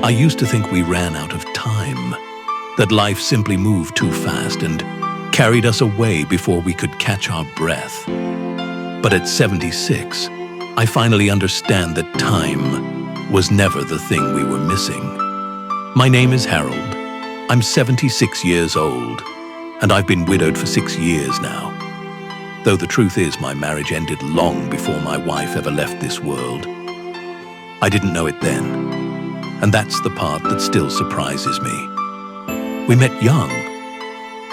I used to think we ran out of time, that life simply moved too fast and carried us away before we could catch our breath. But at 76, I finally understand that time was never the thing we were missing. My name is Harold. I'm 76 years old, and I've been widowed for 6 years now. Though the truth is, my marriage ended long before my wife ever left this world. I didn't know it then, and that's the part that still surprises me. We met young,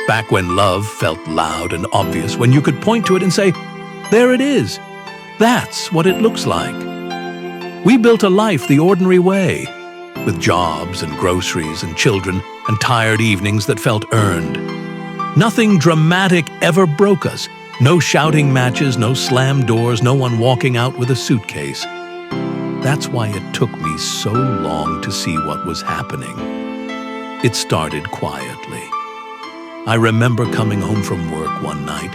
back when love felt loud and obvious, when you could point to it and say, "There it is. That's what it looks like." We built a life the ordinary way, with jobs and groceries and children and tired evenings that felt earned. Nothing dramatic ever broke us. No shouting matches, no slammed doors, no one walking out with a suitcase. That's why it took me so long to see what was happening. It started quietly. I remember coming home from work one night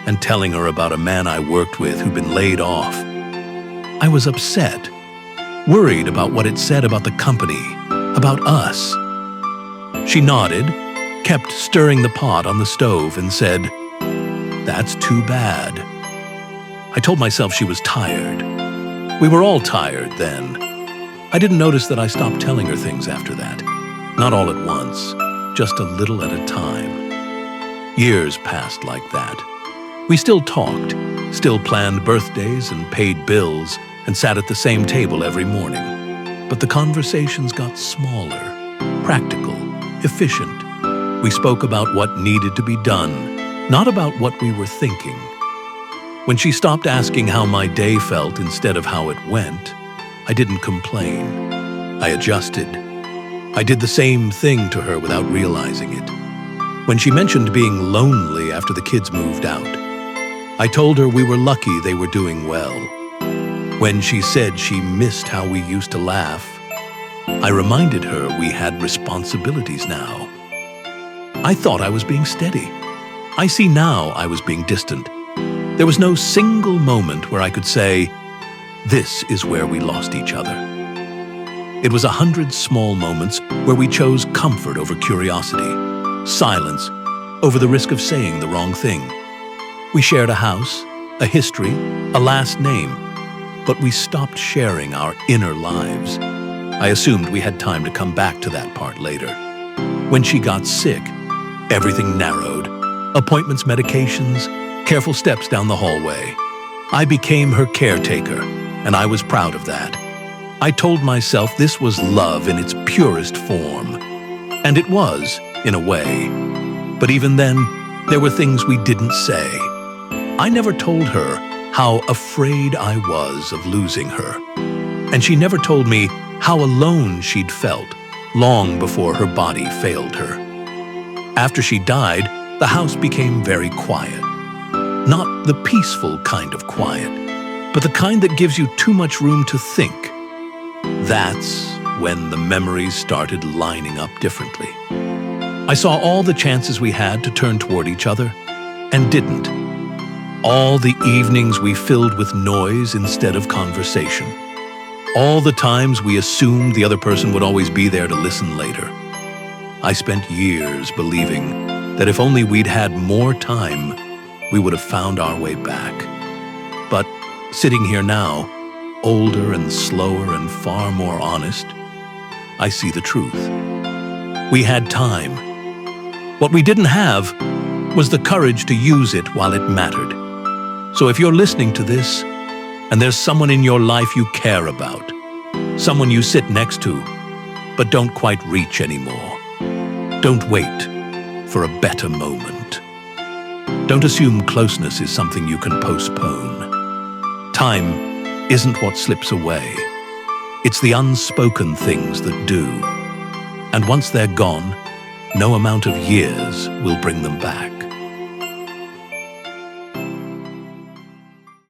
and telling her about a man I worked with who'd been laid off. I was upset, worried about what it said about the company, about us. She nodded, kept stirring the pot on the stove, and said, "That's too bad." I told myself she was tired. We were all tired then. I didn't notice that I stopped telling her things after that. Not all at once, just a little at a time. Years passed like that. We still talked, still planned birthdays and paid bills, and sat at the same table every morning. But the conversations got smaller, practical, efficient. We spoke about what needed to be done, not about what we were thinking. When she stopped asking how my day felt instead of how it went, I didn't complain. I adjusted. I did the same thing to her without realizing it. When she mentioned being lonely after the kids moved out, I told her we were lucky they were doing well. When she said she missed how we used to laugh, I reminded her we had responsibilities now. I thought I was being steady. I see now I was being distant. There was no single moment where I could say, "This is where we lost each other." It was 100 small moments where we chose comfort over curiosity, silence over the risk of saying the wrong thing. We shared a house, a history, a last name, but we stopped sharing our inner lives. I assumed we had time to come back to that part later. When she got sick, everything narrowed. Appointments, medications, careful steps down the hallway. I became her caretaker, and I was proud of that. I told myself this was love in its purest form. And it was, in a way. But even then, there were things we didn't say. I never told her how afraid I was of losing her. And she never told me how alone she'd felt long before her body failed her. After she died, the house became very quiet. Not the peaceful kind of quiet, but the kind that gives you too much room to think. That's when the memories started lining up differently. I saw all the chances we had to turn toward each other, and didn't. All the evenings we filled with noise instead of conversation. All the times we assumed the other person would always be there to listen later. I spent years believing that if only we'd had more time, we would have found our way back. But sitting here now, older and slower and far more honest, I see the truth. We had time. What we didn't have was the courage to use it while it mattered. So if you're listening to this, and there's someone in your life you care about, someone you sit next to, but don't quite reach anymore, don't wait for a better moment. Don't assume closeness is something you can postpone. Time isn't what slips away. It's the unspoken things that do. And once they're gone, no amount of years will bring them back.